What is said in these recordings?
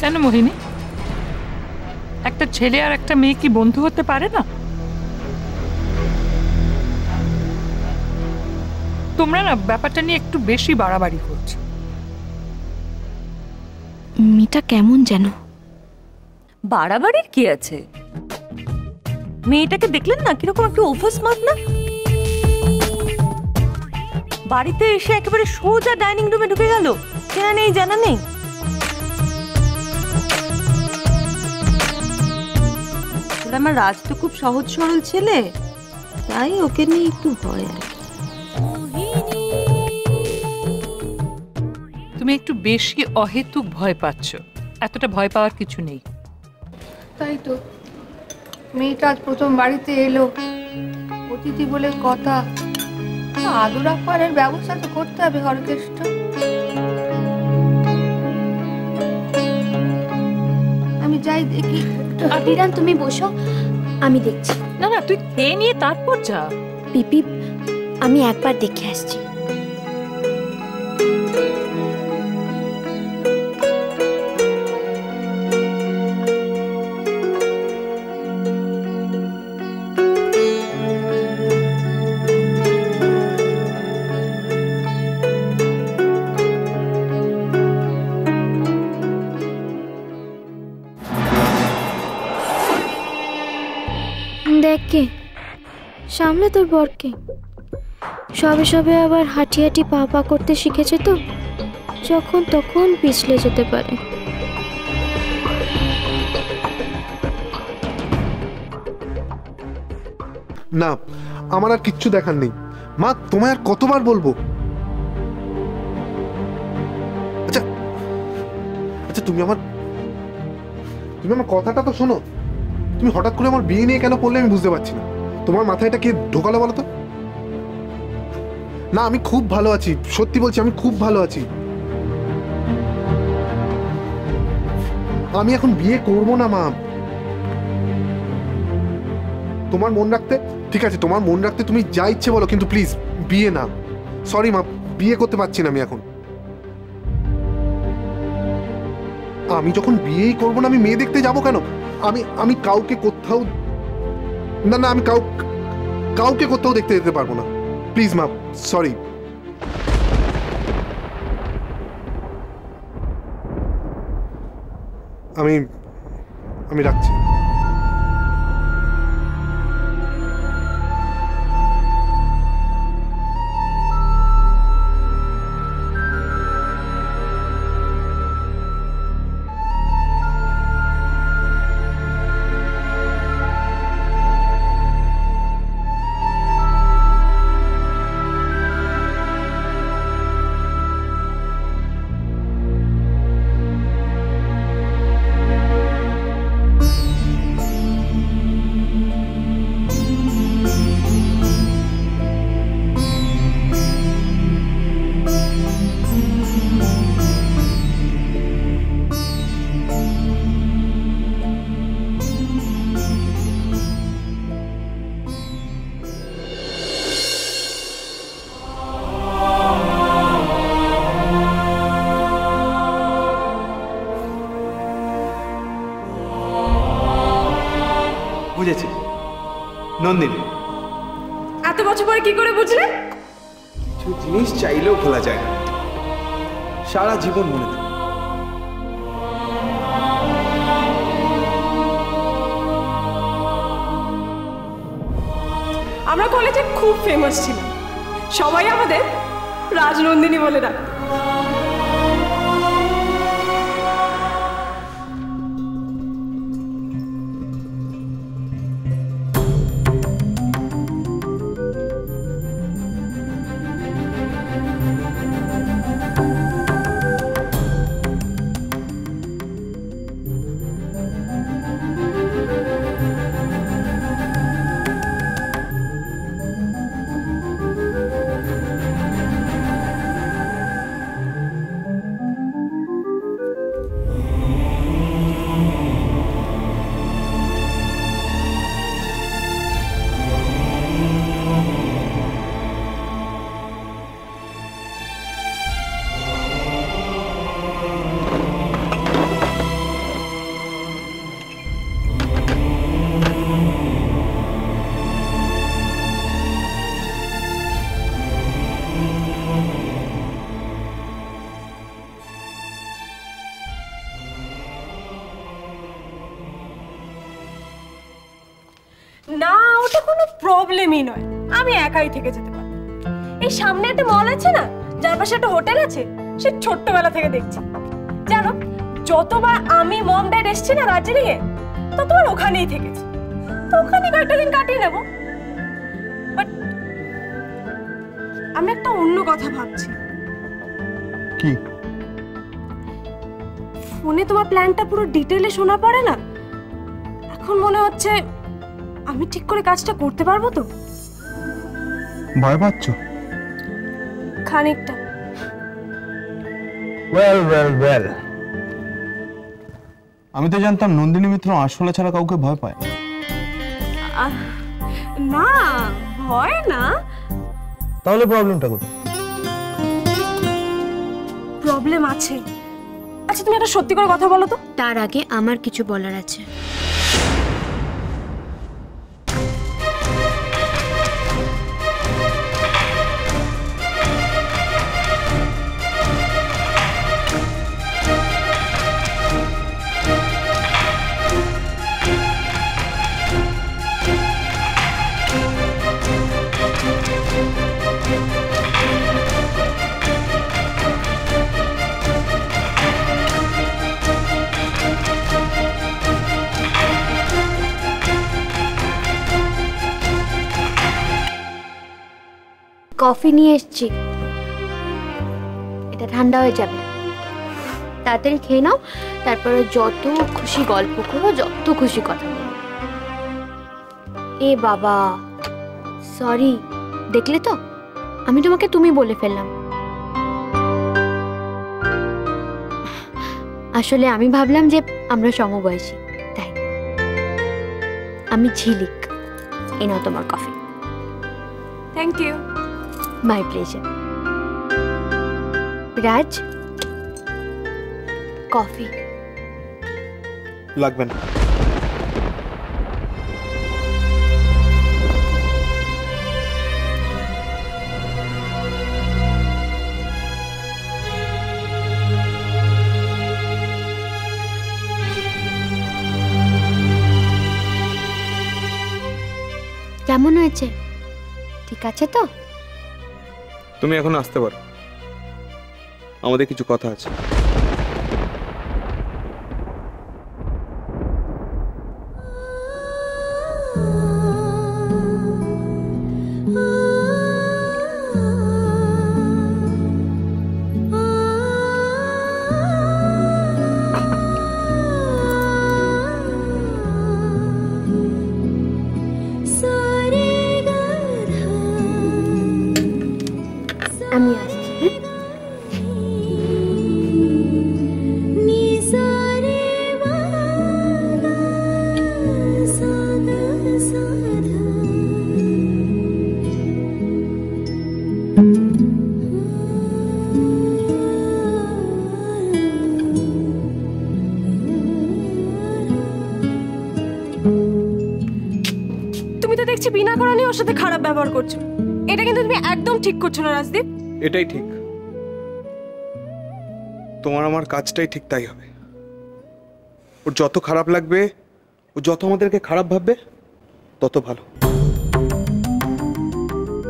কেন মোহিনী, একটা ছেলে আর একটা মেয়ে কি বন্ধু হতে পারে না? তোমরা না ব্যাপারটা নিয়ে একটু বেশি বাড়াবাড়ি করছো। মেয়েটা কেমন যেন। বাড়াবাড়ির কি আছে? মেয়েটাকে দেখলেন না কিরকম একটু ওভারস্মার্ট না? বাড়িতে এসে একেবারে সোজা ডাইনিং রুমে ঢুকে গেল, চেনা নেই জানা নেই। আমার রাজ তো খুব সহজ সরল ছেলে, তাই ওকে নিয়ে একটু ভয় আর কি। তুমি একটু বেশি অহেতুক ভয় পাচ্ছ, এতটা ভয় পাওয়ার কিছু নেই। তাই তো, মেয়েটা আজ প্রথম বাড়িতে এলো, অতিথি বলে কথা, আদর আপ্যায়নের ব্যবস্থা তো করতে হবে হরকেষ্ট। আমি যাই দেখি। বিরান তুমি বসো, আমি দেখছি। না না, তুই খেয়ে নিয়ে তারপর যা। পিপি, আমি একবার দেখে আসছি। দেখ কে সামনে তোর বরকে, সবে সবে আবার হাঁটি হাঁটি পা পা করতে শিখেছে, তো যখন তখন পিছলে যেতে পারে। না, আমার আর কিচ্ছু দেখার নেই মা, তোমায় আর কতবার বলবো? আচ্ছা আচ্ছা, তুমি আমার কথাটা তো শোনো। তুমি হঠাৎ করে আমার বিয়ে নিয়ে কেন পড়লে আমি বুঝতে পারছি না। তোমার মাথায় এটা কে ঢোকালো বলো তো? না, আমি খুব ভালো আছি, সত্যি বলছি, আমি খুব ভালো আছি। আমি এখন বিয়ে করব না মা। তোমার মন রাখতে, ঠিক আছে, তোমার মন রাখতে তুমি যা ইচ্ছে বলো, কিন্তু প্লিজ বিয়ে না। সরি মা, বিয়ে করতে পারছি না আমি এখন। আমি যখন বিয়েই করবো না, আমি মেয়ে দেখতে যাবো কেন? আমি কাউকে কোথাও, না না, আমি কাউকে কোথাও দেখতে যেতে পারবো না। প্লিজ মা, সরি। আমি রাখছি। বুঝেছি নন্দিনী। এত বছর পরে কি করে বুঝলে? কিছু জিনিস চাইলেও ভোলা যায় না, সারা জীবন মনে থাকে। আমরা কলেজে খুব ফেমাস ছিলাম, সবাই আমাদের রাজনন্দিনী বলে ডাকত। না, ওটা কোনো প্রবলেমই নয়, আমি একাই থেকে যেতে পারবো। এই সামনে একটা মল আছে না, যার পাশে একটা হোটেল আছে, সে ছোট্টবেলা থেকে দেখছি। জানো, যতবার আমি মম ড্যাড এসছি না দার্জিলিংয়ে, ততবার ওখানেই থেকেছি। তো ওখানে কয়েকটা দিন কাটিয়ে নেবো। বাট আমি একটা অন্য কথা ভাবছি। কি? ফোনে তোমার প্ল্যানটা পুরো ডিটেইলে শোনা পড়ে না, এখন মনে হচ্ছে আমি ঠিক করে কাজটা করতে পারবো তো। ভয় পাচ্ছ? খানিকটা। ওয়েল, আমি তো জানতাম নন্দিনী মিত্র আরশোলা ছাড়া কাউকে ভয় পায়। না, ভয় না। তাহলে প্রবলেমটা কোথায়? প্রবলেম আছে। আচ্ছা, তুমি একটা সত্যি করে কথা বলো তো। তার আগে আমার কিছু বলার আছে। কফি নিয়ে এসেছি, এটা ঠান্ডা হয়ে যাবে, তাড়াতাড়ি খেয়ে নাও। তারপরে যত খুশি গল্প করো, যত খুশি কথা বলো। এ বাবা, সরি, দেখলে তো আমি তোমাকে তুমি বলে ফেললাম। আসলে আমি ভাবলাম যে আমরা সমবয়সী, তাই। আমি ঝিলিক, এই নাও তোমার coffee. Thank you. My pleasure. Raj, coffee লাগবে না। কেমন হয়েছে? ঠিক আছে তো? তুমি এখন আসতে পারো, আমাদের কিছু কথা আছে। আমি আসছি। তুমি তো দেখছি বিনা কারণে ওর সাথে খারাপ ব্যবহার করছো। এটা কিন্তু তুমি একদম ঠিক করছো না রাজদীপ। এটাই ঠিক, তোমার আমার কাজটাই ঠিক তাই হবে। ওর যত খারাপ লাগবে, ও যত আমাদেরকে খারাপ ভাববে, তত ভালো।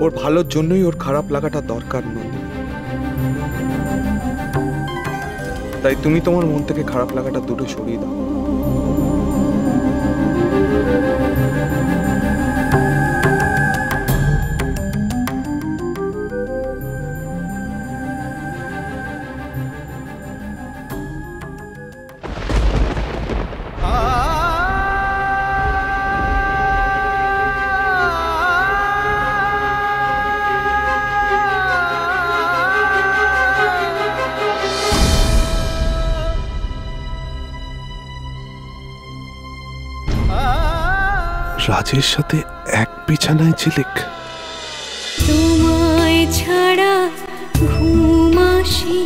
ওর ভালোর জন্যই ওর খারাপ লাগাটা দরকার নয়। তাই তুমি তোমার মন থেকে খারাপ লাগাটা দূরে সরিয়ে দাও। রাজের সাথে এক বিছানায় ঝিলিক। তোমায় ছাড়া ঘুম আসি